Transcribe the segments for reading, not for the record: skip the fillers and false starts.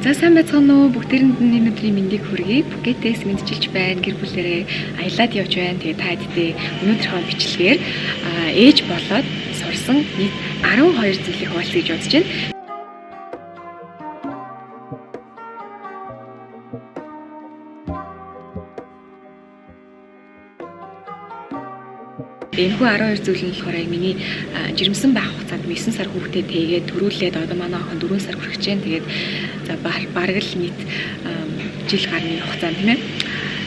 За сайн байцгаана уу? Бүгдээрэнд нь өнөөдрийн мэндийг хүргэе. Бүкетээс мэдчилж байна. Гэр бүлэрээ аялаад явж байна. Тэгээ та хэдтэй өнөөдрийнхөө бичлэгээр ээж болоод сурсан нийт 12 зүйлийг хуваалцъя гэж бодож байна. Энэхүү 12 зүйл нь болохоор миний жирэмсэн байх хугацаанд 9 сар хүүхдэд тэгээд төрүүлээд одоо манай охин 4 сар хүрэх гэж байна. Тэгээд за бараг л нийт жил гарны хугацаанд тийм ээ.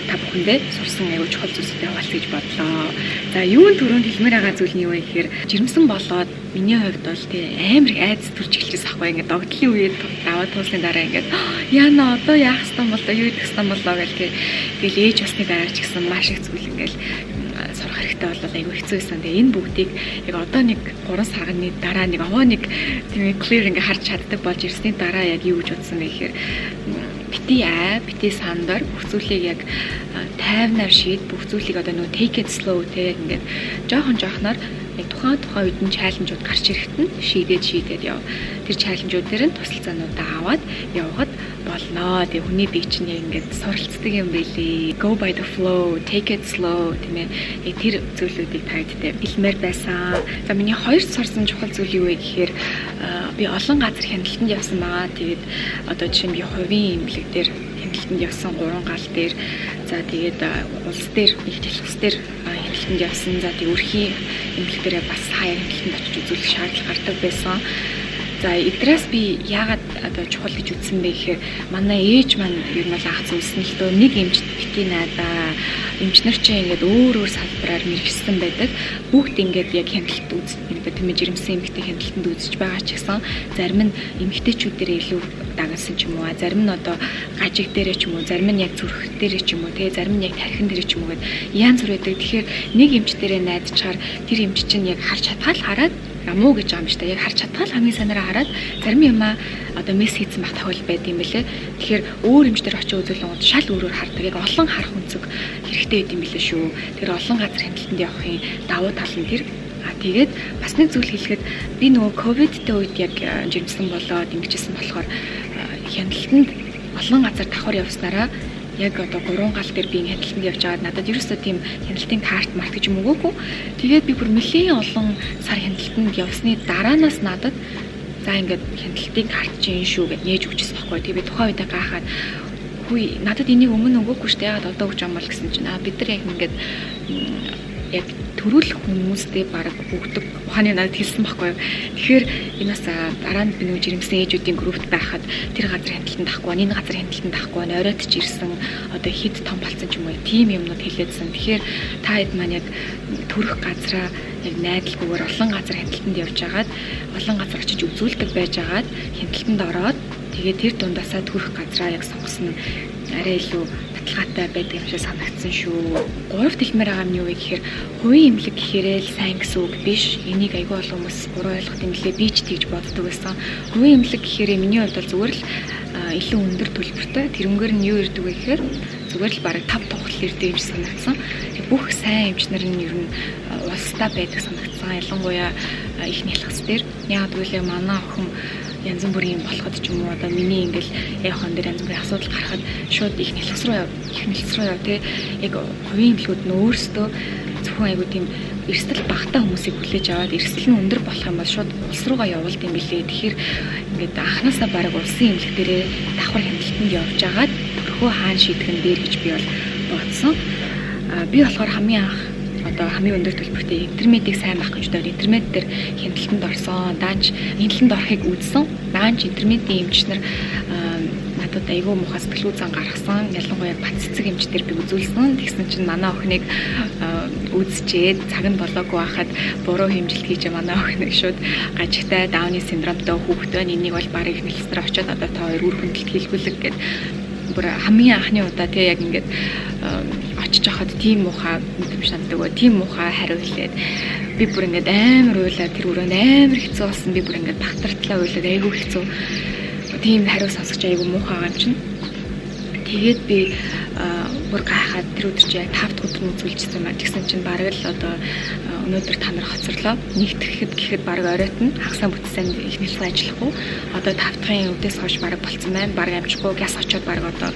Та бүхэндээ сурсан аюул чухал зүйлсүүдээ хуваалцъя гэж бодлоо. За юун түрүүнд хэлмээр байгаа зүйл нь юу вэ гэхээр жирэмсэн болоод миний хувьд бол тий амар их айдас төрж эхэлчихсэн байхгүй ингээд догтлын үед даваа туусны дараа ингээд яана одоо яах ёстой болоо юу идэх ёстой болоо гэл тий тэгэл ээж басны дараа ч гэсэн маш их зүйл ингээд сурах хэрэгтэй болол айгүй хэцүү байсан. Тэгээ энэ бүгдийг яг одоо нэг 3 сарны дараа нэг овоо нэг тийм clear ингээ харж чаддаг болж ирсний дараа яг юу гэж утсан бэ гэхээр бити сандар бүх зүйлийг яг тайвнаар шийд бүх зүйлийг одоо нөгөө take it slow те ингээд жоохноор яг тухайн үед нь чаленжууд гарч ирэхэд нь шийдээд яв. Тэр чаленжууд дээр нь тусалцаануудаа аваад явхад болно. Тэгээ хүний бие чинь яг ингээд суралцдаг юм байлээ. Go by the flow, take it slow тийм ээ. Яг тэр зүйлүүдийг таадтай хэлмээр байсан. За миний хоёр сурсан чухал зүйл юу вэ гэхээр би олон газар хяналтанд явсан байгаа. Тэгээд одоо жишээ нь би хувийн эмнэлэг дээр хяналтанд явсан 3 гал дээр за тэгээд улс дээр их телхс дээр хяналтанд явсан. За тэгээд өрхийн эмнэлэг дээр бас хаяа хяналтанд очиж үзүүлэх шаардлага гардаг байсан. За эдрээс би яагаад одоо чухал гэж үзсэн бэ гэхээр манай ээж маань ер нь анх зүйлсэн л дөө нэг эмчт бити найдаа эмчнэр чинь ингээд өөр салбараар мэргэжсэн байдаг. Бүгд ингээд яг хяналтанд үздэг тийм ээ жирэмсэн эмэгтэй хяналтанд үзэж байгаа ч гэсэн зарим нь эмэгтэйчүүдээр илүү дагнасан ч юм уу, зарим нь одоо гажиг дээрээ ч юм уу, зарим нь яг зүрх дээрээ ч юм уу, тэгээ зарим нь яг тархин дээрээ ч юм уу гэд янз бүр байдаг. Тэгэхээр нэг эмч дээрээ найдчихаар тэр эмч чинь яг харж чадхаал хараад муу гэж байгаа юм шүү дээ. Яг харж чадхаал хамгийн санаараа хараад зарим юмаа одоо месс хийсэн байх тохиол байд юм бэлээ. Тэгэхээр өөр эмчтэр очиж үзүүлэнгууд шал өөрөөр хардаг. Яг олон харах үнцэг хэрэгтэй байд юм бэлээ шүү. Тэр олон газар хяналтанд явахын давуу тал нь тэр. Тэгээд бас нэг зүйл хэлэхэд би нөгөө ковидтэй үед яг жирэмсэн болоод ингэжсэн болохоор хяналтанд олон газар давхар явснараа яг одоо 3 гал дээр би хяналтанд явж байгаад надад ерөөсөө тийм хяналтын карт марк гэж юм өгөөгүй. Тэгээд би бүр нэлээд олон сар хяналтанд явсны дараанаас надад за ингээд хяналтын карт чинь шүү гэж нээж өгчсэн байхгүй. Тэгээд би тухайн үедээ гайхаад хүй надад энийг өмнө өгөөгүй шүү дээ. Ягаад одоо өгч юм бол гэсэн чинь бид нар яг ингээд яг төрүүлэх хүмүүстэй бараг бүгдэг ухааны надад хэлсэн байхгүй. Тэгэхээр энэ бас дараа нь би нэг жирэмсэн ээжүүдийн группт байхад тэр газар хяналтанд авахгүй, энэ газар хяналтанд авахгүй, оройд ч ирсэн одоо хэд том болсон ч юм уу тийм юмнууд хэлээдсэн. Тэгэхээр та хэд маань яг төрөх газараа яг найдалгүйгээр олон газар хяналтанд явж агаад олон газар очиж үзүүлдэг байж агаад хяналтанд ороод тэгээд тэр дундаасаа төрөх газараа яг сонгосон арай илүү баталгаатай байдаг юм шиг санагдсан шүү. Гуравт хэлмээр байгаа нь юу вэ гэхээр хувийн эмнэлэг гэхээрээ л сайн гэсэн үг биш. Энийг айгүй олон хүмүүс буруу ойлгох юм лээ. Би ч тэгж боддог байсан. Хувийн эмнэлэг гэхээрээ миний хувьд бол зүгээр л илүү өндөр төлбөртэй. Тэрнгээр нь юу ирдэг вэ гэхээр зүгээр л бараг 5 тухлал ирдэг юм шиг санагдсан. Бүх сайн эмчнэр нь ер нь улстай байдаг санагдсан. Ялангуяа их нялхас дээр. Яг гэвэл манай охин янз бүрийн болоход ч юм уу одоо миний ингээл яахан дээр янз бүрийн асуудал гарахад шууд их нэлхс руу яв тий яг хувийн эмнэлгүүд нь өөрсдөө зөвхөн айгуу тийм эрсдэл багтаа хүмүүсийг хүлээж аваад эрсдэл нь өндөр болох юм бол шууд улс руугаа явуулд юм билээ. Тэгэхээр ингээд анханасаа бараг улсын эмнэлэг дээрээ давхар хяналтанд явж агаад төрхөө хаан шийдхэн дээр гэж би бол бодсон. Би болохоор хамгийн анх одоо хамгийн өндөр төлбөртэй интермедийг сайн байх гэж бодоод интермед дээр хяналтанд орсон. Даанч хяналтанд орохыг үзсэн. Даанч интермедийн эмчнэр надад айгүй муухай сэтгэл зүйн гаргасан. Ялангуяа бат цэцэг эмчтэр би үзүүлсэн. Тэгсэн чинь манай охиныг үзчихэд цаг нь болоогүй байхад буруу хэмжилт хийж манай охиныг шууд гажигтай дауны синдромтой хүүхдээ энийг бол барыг нэлсээр очиод одоо та хоёр үр хөндлөлт хийлгүүлэг гэд бүр хамгийн анхны удаа тий яг ингээд очиж хахад тийм муухай мэдрэмж наддаг ба тийм муухай хариу хэлээд би бүр ингээд амар уйлаад тэр өрөөнд амар хэцүү болсон. Би бүр ингээд багтартлаа уйлаад айгүй хэцүү тийм хариу сонсож айгүй муухай юм чинь. Тэгээд би бүр гайхаад тэр өдөр чи 5 дахь өдөр үзүүлчихсэн маань. Тэгсэн чинь бараг л одоо өнөөдөр та нар хоцорлоо. Нэгтгэхэд гэхэд баг оройтно. Хагасаа бүтсэн их нэлээд ажиллахгүй. Одоо 5 дахын үдээс хойш баг болцсон байна. Баг амжихгүй гяс очоод баг одоо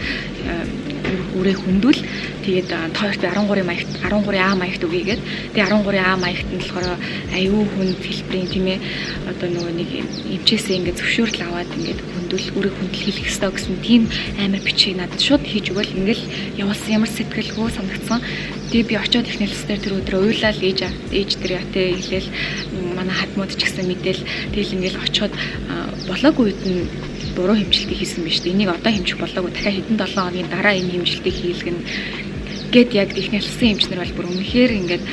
үрээ хүндүүл. Тэгээд тойрт 13 маягт 13А маягт үгийгээд тэгээд 13А маягт нь болохоор аюу хүнд хэлбэрийн тийм ээ одоо нөгөө нэг эмчээсээ ингээд зөвшөөрөл аваад ингээд хүндүүл үрээ хүндэл хийх ёстой гэсэн тийм амар бичиг надад шууд хийж өгөөл ингээл явуулсан ямар сэтгэлгүй санагдсан. Тэгээд би очиод их нэлсээр тэр өдрөө уйлал ээж тэр ятэ хэлээл манай хадмууд ч гэсэн мэдээл тэгэл ингээл очиод болоогүй үед нь буруу хэмжилтийг хийсэн биз дээ. Энийг одоо хэмжих болоогүй дахиад хэдэн 7 хоногийн дараа энэ хэмжилтийг хийлгэн гэд яг их нэлсэн эмчнэр бол бүр үнэхээр ингээд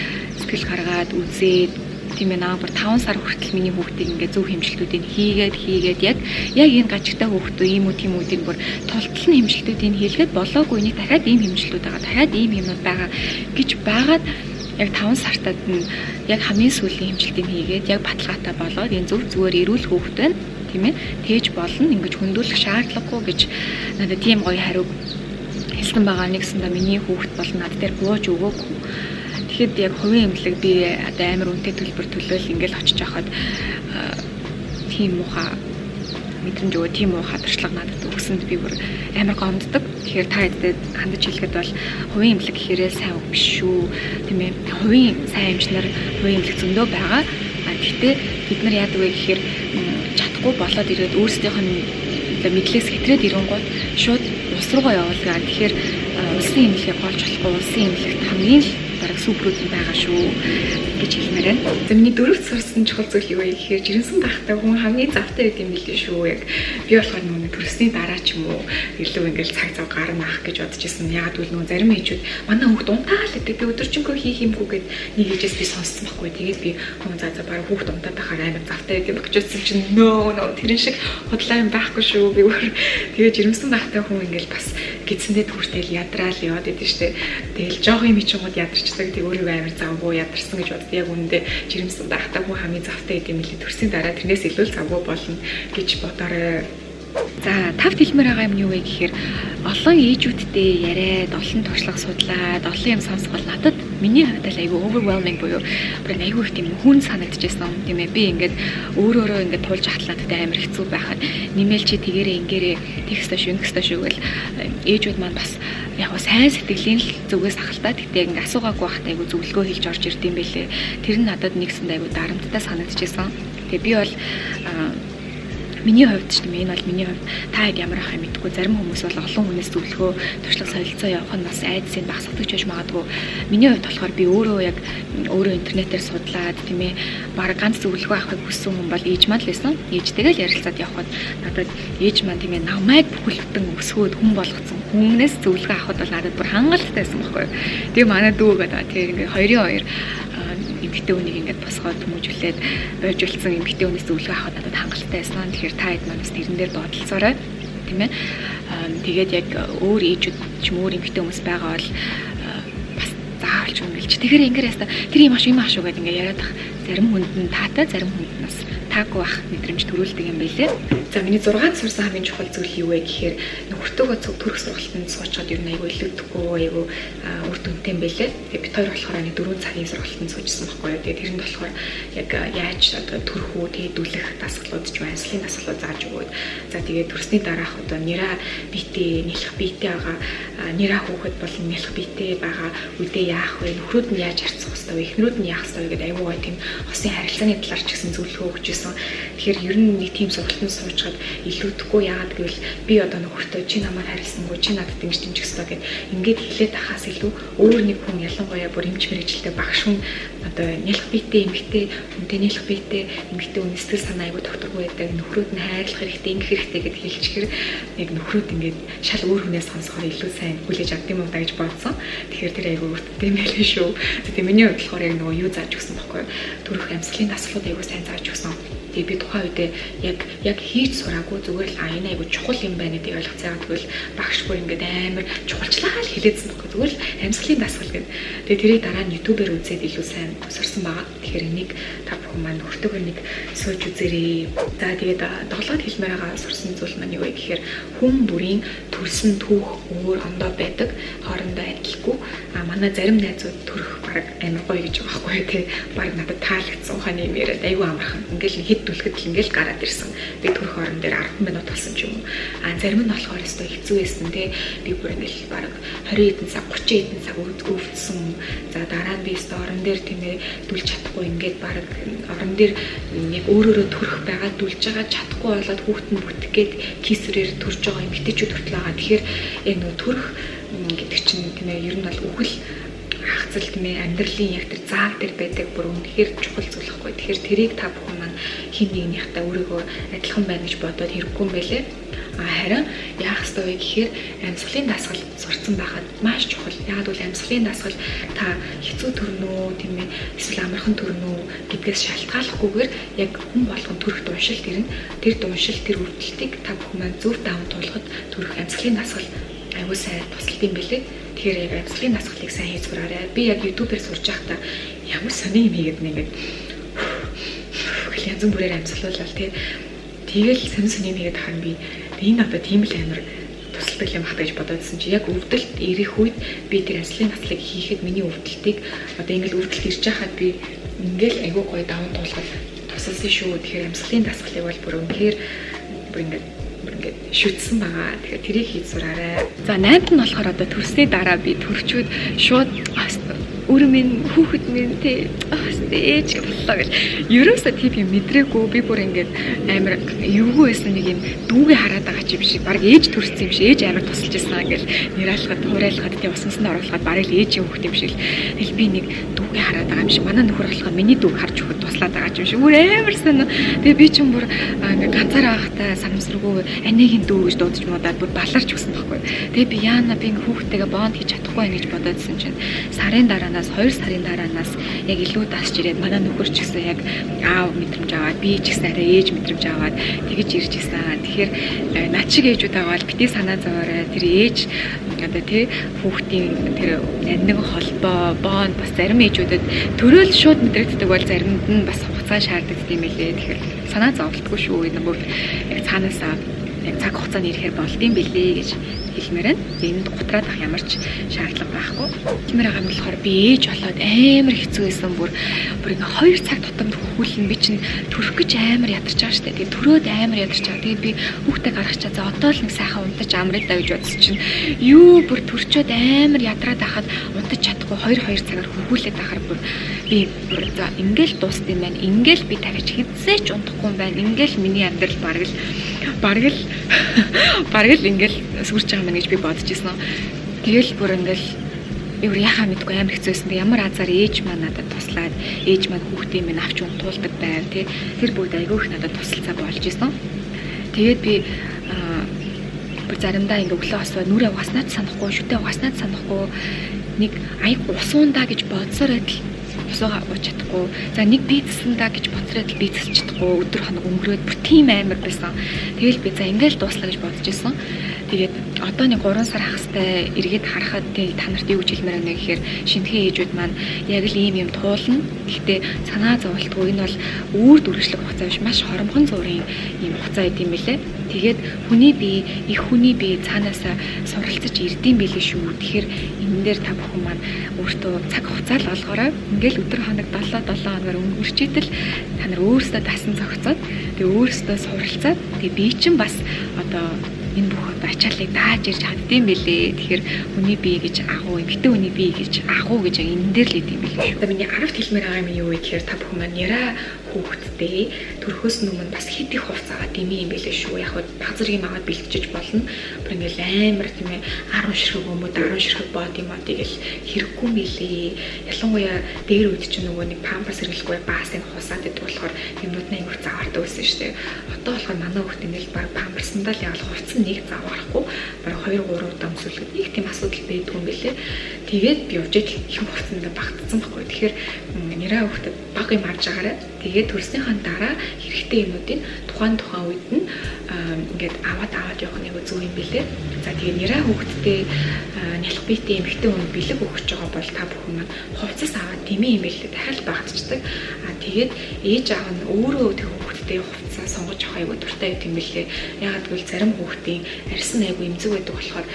сэтгэл гаргаад үзээд тийм ээ бүр 5 сар хүртэл миний хүүхдийг ингээд зөв хэмжилтүүдийг хийгээд яг энэ гажигтай хүүхдөө ийм үү тийм үдийг бүр тултал нь хэмжилтүүдийг хийлгээд болоогүй энийг дахиад ийм хэмжилтүүд байгаа дахиад ийм юмнууд байгаа гэж байгаад яг 5 сартад нь яг хамгийн сүүлийн хэмжилтийг хийгээд яг баталгаатай болоод энэ зүгээр эрүүл хүүхэд байна тийм ээ тээж болно ингэж хөндүүлэх шаардлагагүй гэж надад тийм гоё хариу хэлсэн байгаа. Нэгсэндээ миний хүүхэд бол над дээр бууж өгөөгүй. Тэгэхэд яг хувийн эмнэлэг би одоо амар үнэтэй төлбөр төлөөл ингээл очиж байхад тийм муухай мэдрэмж өгөө тийм муухай туршлага надад өгсөнд би бүр амар гомддог. Тэгэхээр та хэдээд хандаж хэлэхэд бол хувийн эмнэлэг гэхээрээ сайн үг биш шүү. Тийм ээ. Хувийн сайн эмчнэр хувийн эмнэлэг зөндөө байгаа. Гэхдээ бид нар яадаг вэ гэхээр чадахгүй болоод ирээд өөрсдийнх нь мэдлээс хэтрээд ирэнгууд шууд ус руугаа явуулгаа. Тэгэхээр улсын эмнэлгийг голж болохгүй улсын эмнэлэгт хамгийн л бараг супрууд байгаа шүү гэж хэлмээр байна. За миний дөрөвт сурсан чухал зүйл юу вэ гэхээр жирэмсэн байхтай хүн хамгийн завтай гэдэг юм билээ шүү. Яг би болохоор нөгөө төрсний дараа ч юм уу илүү ингээл цаг зав гарна ах гэж бодож ирсэн. Яг үл нөгөө зарим ээжүүд манай хүүхд унтаал гэдэг би өдөржингөө хийх юмгүй гэд нэг ээжээс би сонссон байхгүй. Тэгээд би за бараг хүүхд унтаад байхаар амар завтай гэдэг гэж бодсон чинь нөө тэрэн шиг худлаа юм байхгүй шүү. Би тэгээд жирэмсэн байхтай хүн ингээл бас гидсэндээ түртэл ядраал яваад идэв штэ. Тэгэл жоох юм ичгүүд ядарчдаг. Тэг өөрийгөө амар завгүй ядарсан гэж боддог. Яг үүндээ жирэмсэн байхтай хүн хамгийн завтай гэдэг юм лээ. Төрсний дараа тэрнээс илүү завгүй болно гэж бодоорой. За тавт хэлмээр байгаа юм юу вэ гэхээр олон ээжүүдтэй яриад олон туршлага судлаад олон юм сонсох бол надад миний хувьд л айгүй overwhelming буюу бүр айгүй их тийм хүн санагдчихсан юм тийм ээ. Би ингээд өөрөөрөө ингээд туулж ахтлаадтай амар хэцүү байхад нэмэл чи тэгэрээ ингээрээ текстэ шүү гэл ээжүүд маань бас яг сайн сэтгэлийн л зүгээс ахалтаа тэгтээ ингээд асуугаагүй байхад айгүй зөвлөгөө хэлж орж ирд юм бэлээ. Тэр нь надад нэгсэнд айгүй дарамттай санагдчихсан. Тэгээ би бол миний хувьд ч юм энэ бол миний хувьд та яг ямар ахыг мэдгүй зарим хүмүүс бол олон хүнээс зөвлөгөө туршлага солилцоо явах нь бас айдсыг багсдаг ч байж магадгүй. Миний хувьд болохоор би өөрөө интернетээр судлаад тийм ээ баг ганц зөвлөгөө авахыг хүссэн хүн бол ээж маань л байсан. Ээжтэйгээ л ярилцаад явхад надад ээж маань тийм ээ намайг бүхэлдэн өсгөөд хүн болгоцсон хүмүүнээс зөвлөгөө авахд бол надад бүр хангалттай байсан байхгүй. Тэгээ манай дүү гэдэг тийм ингээ 2-2 эмэгтэй хүнийг ингээд босгоод хүмүүжүүлээд бойжуулсан эмэгтэй хүнээс зөвлөгөө авахд надад хангалттай байсан. Тэгэхээр та хэд манаас тэрэн дээр бодолцоорой тийм ээ. Тэгээд яг өөр ээжүүд ч юм өөр эмэгтэй хүмүүс байгаа бол бас заавалж үнгэлж. Тэгэхээр ингээд яста тэр юм аш шүү гэдэг ингээд яриад ах зарим хүнд нь таатай зарим хүнд нь бас таагүй бах мэдрэмж төрүүлдэг юм байлээ. За миний 6-д сурсан хамгийн чухал зүйл юу вэ гэхээр нөхөртөөгөө төрөх сургалтанд суучаад ер нь айгүй илүүдэхгүй айгүй үр дүнтэй юм байлээ. Тэгээ бид хоёр болохоор 4 цагийн сургалтанд суужсан байхгүй юу. Тэгээ тэрэнд болохоор яг яаж одоо төрөх үү тээдүүлэх дасгалууд ч байна. Ажлын дасгалууд зааж өгөөд. За тэгээ төрсний дараах одоо нэраа биетэй нэлэх биетэй байгаа нэраа хүүхэд болон нэлэх биетэй байгаа үедээ яах вэ? Нөхрүүд нь яаж харьцах хэвээр вэ? Эхнэрүүд нь яах хэвээр гэдэг айгүй гоё тийм хосын харилцааны талаар ч гэсэн зөвлөгөө өгч ирсэн. Тэгэхээр ер нь нэг тийм сургалтанд суучгаад илүүдэхгүй яагаад гэвэл би одоо нөхөртөө чи намайг харилсангүй чи надад ингэж дэмжих ёстой гэд ингээд хэлээд тахаас илүү өөр нэг хүн ялангуяа бүр эмч мэрэгчлээ багш хүн одоо нэлэх биетэй эмэгтэй хүнтэй нэлэх биетэй эмэгтэй хүн сэтгэл санаа айгүй докторгүй байдаг нөхрүүд нь хайрлах хэрэгтэй ингэх хэрэгтэй гэд хэлчихэр нэг нөхрүүд ингээд шал өөр хүнээс сонсохоор илүү сайн хүлээж авдаг юм даа гэж бодсон. Тэгэхээр тэр айгүй өртөд юм байлээ шүү. Тэгээ миний хувьд болохоор яг нөгөө юу зааж өгсөн байхгүй юу? Төрөх амьсгалын дасгалууд айгүй сайн зааж өгсөн. Тэгээ би тухайн үедээ яг хийж сураагүй зүгээр л энэ айгу чухал юм байна гэдгийг ойлгоцгаа. Тэгвэл багш бүр ингээд амар чухалчлаа л хэлээдсэн байхгүй. Зүгээр л амьсгалын дасгал гэдэг. Тэгээ тэрийг дараа нь YouTube-ээр үзээд илүү сайн сурсан байгаа. Тэгэхээр энийг та бүхэн маань өртөгөр нэг сууж үзээрэй. За тэгээд доглоод хэлмээр байгаа сурсан зүйл маань юу вэ гэхээр хүн бүрийн төрсөн түүх өөр ондоо байдаг. Хоорондоо адилгүй. Манай зарим найзууд төрөх баг амар гоё гэж байгаа байхгүй тий. Баг надад таалагдсан ухааны юм яриад айгүй амархан. Ингээл хэд түлхэд л ингээл гараад ирсэн. Би төрөх орон дээр 10 минут болсон ч юм уу. Зарим нь болохоор өстой хэцүү байсан тий. Би бүр ингээл баг 20 хэдэн цаг 30 хэдэн цаг өвдсөн. За дараа нь би өстой орон дээр тийм ээ дүлж чадахгүй ингээд баг орон дээр яг өөрөөрөө төрөх байгаа дүлж байгаа чадахгүй болоод хүүхдэн бүтэх гээд кисрээр төрж байгаа юм битээчүүд хүртэл байгаа. Тэгэхээр яг нөгөө төрөх гэдэг чинь тийм ээ ер нь бол үхэл хагцал тийм ээ амьдралын яг тэр заал дээр байдаг бүр үнэхээр чухал зүйл хгүй. Тэгэхээр тэрийг та бүхэн маань хин нэгнийхтэй өөрийгөө адилхан байна гэж бодоод хэрэггүй юм байлээ. Харин яах ёстой вэ гэхээр амьсгалын дасгал сурцсан байхад маш чухал. Яг бол амьсгалын дасгал та хэцүү төрнөө тийм ээ эсвэл амархан төрнөө гэдгээс шалтгааллахгүйгээр яг хүн болгон төрөх уншилт ирнэ. Тэр уншилт тэр өвдөлтийг та бүхэн маань зөв даван туулахад төрөх амьсгалын дасгал аюул сайн тусалт юм бэлээ. Тэгэхээр яг амьсгалын дасгалыг сайн хийж сураарай. Би яг YouTube-ээр сурж байхдаа ямар сони юм хийгээд нэгээд янз бүрээр амьсгалуулаад тэгэл сони юм хийгээд харин би энэ одоо тийм л амар тусалдаг юм хата гэж бодоодсэн чи яг өвдөлт ирэх үед би тэр амьсгалын даслыг хийхэд миний өвдөлтийг одоо ингээл өвдөлт ирж байхад би ингээл айгүй гоё даван туулахад тусалсан шүү. Тэгэхээр амьсгалын дасгалыг бол бүр үнэхээр бүр ингээд шүтсэн байгаа. Тэгэхээр тэрийг хийж сураарай. За 8-т нь болохоор одоо төрсний дараа би төрчүүд шууд өр минь хүүхэд минь ээж боллоо гэж. Ерөөсөө тийм юм мэдрээгүй. Би бүр ингээд амар эвгүй байсан нэг юм дүүгээ хараад байгаа ч юм шиг. Бараг ээж төрсөн юм шиг. Ээж амар тусалж байсан гэл нэралхад, хуурайлахад тийм уснасанд оруулахад бараг л ээжийн хүүхэд юм шиг. Тэгэл би нэг дүүгээ хараад байгаа юм шиг. Манай нөхөр болохоор миний дүүг харж өгөхөд туслаад байгаа юм шиг. Бүр амар сонио. Тэгээ би ч юм бүр ингээд ганцаараа байхдаа санамсаргүй анигийн дүү гэж дуудаж муудаад бүр баларч өгсөн байхгүй. Тэгээ би яана би ингээд хүүхдтэйгээ бонд хийж чадахгүй байх гэж бодоодсэн чинь сарын дараанаас 2 сарын дараанаас яг илүү дасч ирээд манай нөхөр ч гэсэн яг аав мэдрэмж аваад би ч гэсэн арай ээж мэдрэмж аваад тэгэж ирж исэн. Тэгэхээр над шиг ээжүүд аваад бити санаа зовоорой. Тэр ээж одоо тий хүүхдийн тэр нэгэн холбоо бонд бас зарим ээжүүдэд төрөөл шууд мэдрэгддэг бол заримд нь бас хугацаа шаарддаг юм элэ. Тэгэхээр санаа зовлтгүй шүү. Энэ бүр яг цаанаасаа яг цаг хугацаанд ирэхээр болдсон бэлээ гэж хэлмээр байна. Энд гутраад ах ямар ч шаардлага байхгүй. Тиймэр байгаа юм болохоор би ээж болоод амар хэцүү байсан бүр ингээ 2 цаг тутамд хөхүүлэн би чинь төрөх гэж амар ядарч байгаа штэ. Тэгээ төрөөд амар ядарч байгаа. Тэгээ би хүүхдээ гаргачаа за одоо л нэг сайхан унтаж амраа даа гэж бодсон чинь юу бүр төрчөөд амар ядраад ахад унтаж чадахгүй 2 цагаар хөхүүлээд ахаар бүр би за ингээл дуусна юм байна. Ингээл би тавьж хэзээ ч унтахгүй юм байна. Ингээл миний амьдрал бараг л ингээл сүрч байгаа мэн гэж би бодож ирсэн. Тэгэл бүр ингээл юу яхаа мэдгүй амар хэцүүсэн. Ямар азар ээж маань надад туслаад ээж маань хүүхдээ минь авч унтуулдаг байв тий. Тэр бүгд айгүйх надад тусалцаа болж исэн. Тэгээд би бүр заримдаа ингээ өглөө хосоо нүрээ угаснаад санахгүй, шүтээ угаснаад санахгүй нэг аяг усуундаа гэж бодсоор адил усуугаа ууж чадахгүй. За нэг бийцсэндаа гэж бодсоор адил бийцсэж чадахгүй. Өдөр хоног өнгөрөөд бүр тийм амар байсан. Тэгэл би за ингээл дууслаа гэж бодож исэн. Тэгээд одоо нэг 3 сар хагастай эргээд харахад та нарт юу гэж хэлмээр байна гэхээр шинэхэн ээжүүд маань яг л ийм юм туулна. Гэхдээ санаа зовлтгүй энэ бол үүр дүржлэх хугацаа биш, маш хоромхон зургийн ийм хугацаа гэдэм билээ. Тэгээд их хүний бие цаанаасаа суралцаж ирдэм билээ шүү. Тэгэхээр энэ дээр та бүхэн маань өөртөө цаг хугацаа л олгоорой. Ингээл өдөр хоног 7 хоногор өнгөрчийдэл та нар өөрсдөө дасан зохицоод тэгээд өөрсдөө суралцаад тэгээд би чинь бас одоо энэ бүх ачааллыг дааж ирж чаддсан бэлээ. Тэгэхээр хүний бие гэж агуу, эмэгтэй хүний бие гэж агуу гэж энэ дээр л идэм билээ шүү. Одоо миний 10-т хэлмээр байгаа юм юу вэ гэхээр та бүхэн маань яраа хүүхдтэй төрөхөөс өмнө бас хэд их хувцаагаа дэмий юм билээ шүү. Яг баг зэргийн магаад бэлтжиж болно. Бүр ингээл амар тийм ээ 10 ширхэг өмөд 10 ширхэг боди модыг л хэрэггүй билээ. Ялангуяа дээр үед чинь нөгөө нэг памперс хэрэглэхгүй баасыг хусаад идэх болохоор юмнууд нь амар заваардаг байсан шүү дээ. Одоо болохоор манай хүүхд ингээл баг памперсандаа л явал хувцас нэг заваарахгүй баг 2-3 удаа өмсүүлэхэд нэг тийм асуудал байдгүй юм билээ. Тэгээд би явж их хувцсанд багтсан байхгүй. Тэгэхээр нэраа хүүхдэд баг юм авч байгаарай. Тэгээд төрснийхаа дараа хэрэгтэй юмнуудыг тухайн үед нь ингээд аваад явах нэг зөв юм билээ. За тэгээд нэраа хүүхдтэй нялх биетэй эмэгтэй хүн бэлэг өгч байгаа бол та бүхэн маань хувцас аваад тэмээ юм билээ дахиад багтчихдаг. Тэгээд ээж аав нь өөрөө тэр хүүхдтэй хувцас сонгож авах айгуу дуртай юм билээ. Ягаад гэвэл зарим хүүхдийн арьсан айгуу эмзэг байдаг болохоор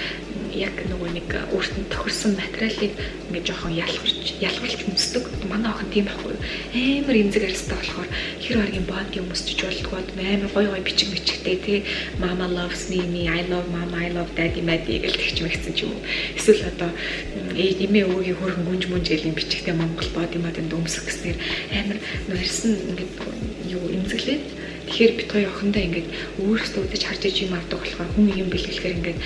яг нөгөө нэг өөртөө тохирсон материалыг ингээд жоохон ялгарч өмсдөг. Манай охин тийм байхгүй юу? Амар эмзэг арьстай болохоор хэр харгийн боди өмсчиж болдгоо амар гой бичигтэй тий. Mama loves me, I love mama, I love daddy мадий гэж тэгч мэгцэн ч юм уу. Эсвэл одоо эмээ өвөгийн хөргөн гүнж мүнж гэл юм бичигтэй Монгол боди модинд өмсөх гэснээр амар нэрсэн ингээд юу эмзэглээд тэгэхээр бит гоё охиндоо ингээд өөрөөсөө үзэж харж иж юм авдаг болохоор хүн юм бэлгэлэхээр ингээд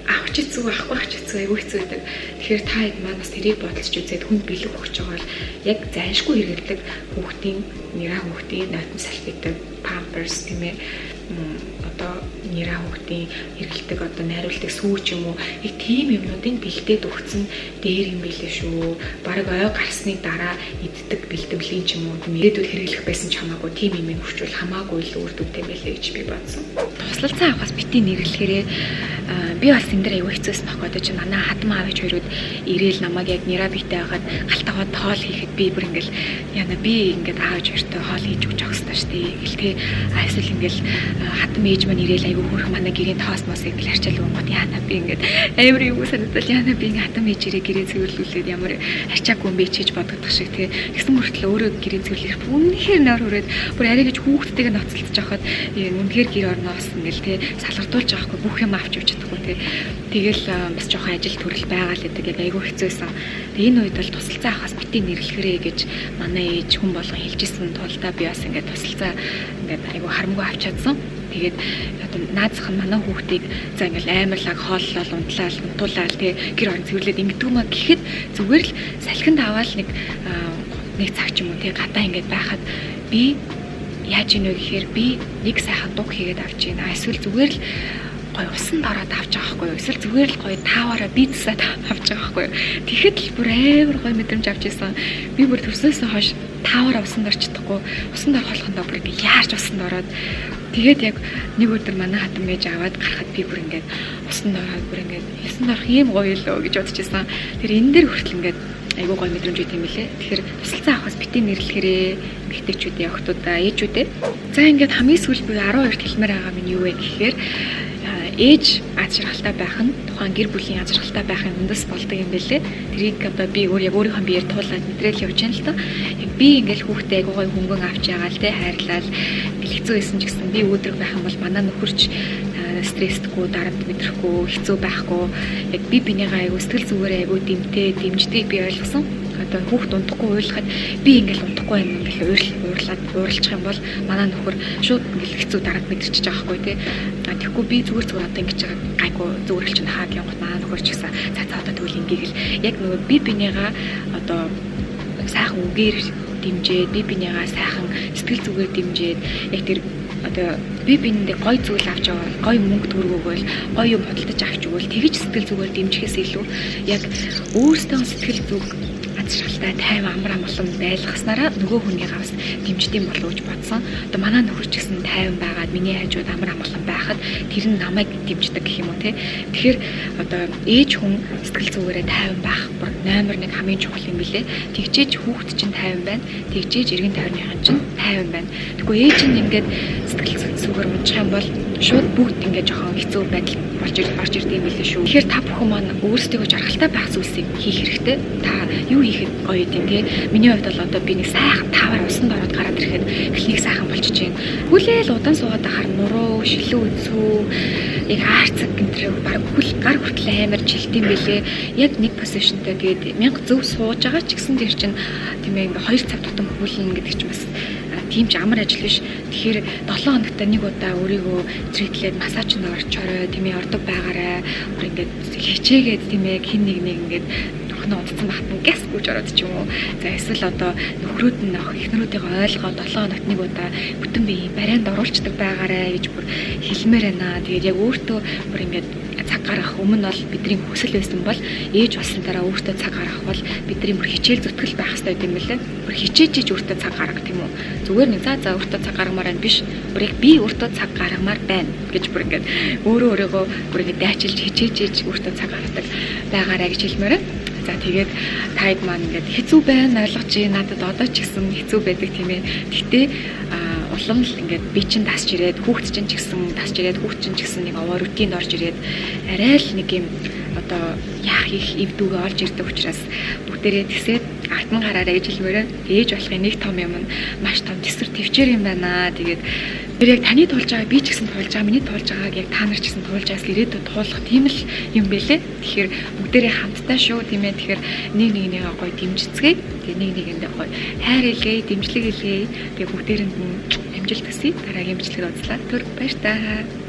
авч хэцүү авахгүй авч хэцүү айгүй хэцүү байдаг. Тэгэхээр та хэд манаас тэрийг бодолж үзээд хүнд бэлэг өгч байгаа бол яг зайлшгүй хэрэглэдэг хүүхдийн нэраа хүүхдийн нойтон салфетик, памперс тийм ээ одоо нэраа хүүхдийн хэрэглэдэг одоо найруулдаг сүүч юм уу их тийм юмнуудыг бэлдээд өгсөн дээр юм билээ шүү. Бараг ой гарсны дараа иддэг бэлтгэлийн ч юм уу ирээдүйд хэрэглэх байсан ч хамаагүй тийм юм өгчвөл хамаагүй л үр дүнтэй байлээ гэж би бодсон. Туслалцаа авахаас битгий нэрлэхээрээ би бас энэ дээр аягүй хэцүүсэн байхгүй одоо чинь манай хатам аав ээж хоёрууд ирээл намайг яг нэраа битэй байгаад галтаагаад тоол хийхэд би бүр ингээл яна би ингээд аав ээж хоёртой хоол хийж өгч явах хэрэгтэй шүү дээ. Ингээл тий эсвэл ингээл хатам ээж маань ирээл аягүй хөрх манай гэрийн тоос мосыг л харчаал өгөөд яна би ингээд амар юм санагдал яна би ингээд хатам ээж ирээ гэрээ цэвэрлүүлээд ямар арчаагүй юм бэ чиж бодогдох шиг тий гэсэн мөртлөө өөрөө гэрээ цэвэрлэх үнэхээр нойр хүрээд бүр арай гэж хүүхдтэйгээ ноцолдож явахад үнэхээр гэр орноос ингээл тий салгардуулж байгаахгүй бүх юм авч явж чадахгүй тий тэгэл бас жоохон ажил төрөл байгаа л гэдэг яг айгүй хэцүүсэн. Тэгээ энэ үед бол тусалцаа авахаас битгий нэрлэхэрээ гэж манай ээж хүн болгон хэлжсэн тулдаа би бас ингээд тусалцаа ингээд айгүй харамгүй авч чадсан. Тэгээд одоо наазах нь манай хүүхдийг за ингээл амарлаг хооллол унтуулаад тий гэр орон цэвэрлээд ингэдэг маа гэхэд зүгээр л салхинд аваад нэг цаг ч юм уу тий гадаа ингээд байхад би яаж ийнө гэхээр би нэг сайхан дуг хийгээд авч ийн. Эсвэл зүгээр л гой усан дараад авч байгаа хгүй юу. Эсвэл зүгээр л гой тааваараа бицсаад авч байгаа хгүй юу. Тэгэхэд л бүр амар гой мэдрэмж авч ирсэн. Би бүр төрсөөсөө хойш тааваараа усан дарч чадахгүй. Усан дор болохондоо бүр ингэ яарч усан дороод тэгээд яг нэг өдөр манай хатам ээж аваад гарахад би бүр ингээд усан дороод бүр ингээд усан дорох юм гоё лөө гэж бодож ирсэн. Тэр энэ дээр хүртэл ингээд айгуу гоё мэдрэмж өгд юм билээ. Тэгэхээр тусалцаа авахаас битгий нэрлэхэрээ эмэгтэйчүүдээ охтуудаа ээжүүдээ. За ингээд хамгийн сүүлд би 12-т хэлмээр байгаа минь юу вэ гэхээр ээж аз жаргалтай байх нь тухайн гэр бүлийн аз жаргалтай байхын үндэс болдог юм байлээ. Тэрийг одоо би яг өөрийнхөө биеэр туулаад мэдрэл явж байна л та. Яг би ингээл хүүхдээ айгуу гоё хөнгөн авч яагаал те хайрлал хэцүү байсан ч гэсэн би өөдрөг байх юм бол манай нөхөрч стресстгүй дарамт мэдрэхгүй хэцүү байхгүй яг би бинийгаа айгуу сэтгэл зүгээрээ айгуу дэмтэй дэмждэг би ойлгосон. Одоо хүүхд унтахгүй уйлахад би ингээл унтахгүй юм гэхэл ууралчих юм бол манай нөхөр шууд ингээл хэцүү дарамт мэдэрч байгаа байхгүй тий. Тэгэхгүй би зүгээр одоо ингэж байгаа гайгүй зүгээрл чинь хаад явах манай нөхөр ч гэсэн цаа одоо тэгвэл ингээл яг нөгөө би бинийгаа одоо сайхан үгээр дэмжээд би бинийгаа сайхан сэтгэл зүгээр дэмжээд яг тэр одоо би биендээ гой зүйл авч яваа гой мөнгө төгрөг өгөөл гой юм бодолдож авч өгөөл тэгж сэтгэл зүгээр дэмжихээс илүү яг өөртөө сэтгэл зүг ажралтай тайван амар амгалан байлгаснараа нөгөө хүний гавс дэмждэм болов гэж бодсон. Одоо манай нөхөр ч гэсэн тайван байгаад миний хажууд амар амгалан байхад тэр нь намайг дэмждэг гэх юм уу те. Тэгэхээр одоо ээж хүн сэтгэл зүгээрээ тайван байх номер 1 хамгийн чухал юм билэ. Тэгжээж хүүхэд чинь тайван байна. Тэгжээж эргэн тойрныхан чинь тайван байна. Тэгэхгүй ээж нь ингээд сэтгэл зүгээр унчих юм бол шууд бүгд ингээд жоохон хэцүү байдал орж ирдэг юм билээ шүү. Тэгэхээр та бүхэн маань өөрсдөө жаргалтай байх зүйлсийг хийх хэрэгтэй. Та юу хийхэд гоё юм те. Миний хувьд бол одоо би нэг сайхан таваар усан дороод гараад ирэхэд эхлэх сайхан болчихж байна. Хүлээл удаан суугаад ахаар нуруу, шилүү үзүү, яг хаарцаг гэмтрээ баг хүл гар хүртэл амар жилт юм билээ. Яг нэг позишнтэй тэгээд 1000 зөв сууж байгаа ч гэсэн тэр чинь тийм ээ 2 цаг тутам хөвлөн гэдэг чинь бас тийм ч амар ажил биш. Тэгэхээр 7 хоногт нэг удаа өөрийгөө тритлээд массажнд орчорой, тийм ээ ордог байгаарай. Бүр ингээд хичээгээд тийм ээ хин нэг ингээд охиноо унтсан бахтан гэс гүйж ороод ч юм уу. За эсвэл одоо нөхрүүд нь эхнэрүүдийг ойлгоод 7 хоногт нэг удаа бүтэн биеийн барайнд оруулцдаг байгаарай гэж бүр хэлмээр байна. Тэгээд яг өөртөө бүр ингээд цаг гаргах өмнө бол бидний хүсэл байсан бол ээж болсон дараа өөртөө цаг гаргах бол бидний бүр хичээл зүтгэл байх хэрэгтэй юм билээ. Бүр хичээж өөртөө цаг гаргах тийм үү. Зүгээр нэг за өөртөө цаг гаргамаар байна биш. Бүр яг би өөртөө цаг гаргамаар байна гэж бүр ингээд өөрийгөө бүр ингээд дайчилж хичээж өөртөө цаг гаргадаг байгаарай гэж хэлмээр. За тэгээд тайд маань ингээд хэцүү байна ойлгож байна. Надад одоо ч гэсэн хэцүү байдаг тийм ээ. Гэтэ улам л ингээд би чинь тасч ирээд хүүхд чинь ч гэсэн тасч ирээд хүүхд чинь ч гэсэн нэг овоо рутинд орж ирээд арай л нэг юм одоо яах их эвдүүгээ олж ирдэг учраас бүгдээрээ тэсээд алтан гараараа гэж хэлмээрээ ээж болохын нэг том юм нь маш том тэсвэр төвчээр юм байна. Тэгээд тэр яг таны туулж байгаа би ч гэсэн туулж байгаа миний туулж байгааг яг та нар ч гэсэн туулж байгаас ирээдүйд туулах тийм л юм бэлээ. Тэгэхээр бүгдээрээ хамтдаа шүү тийм ээ. Тэгэхээр нэг нэгнийгээ гоё дэмжицгээе. Тэгээд нэг нэгэндээ гоё хайр илгээе, дэмжлэг илгээе. Тэгээд бүгдээрэнд нь амжилт хүсье. Дараагийн бичлэгээр уулзлаа. Түр баяр таа.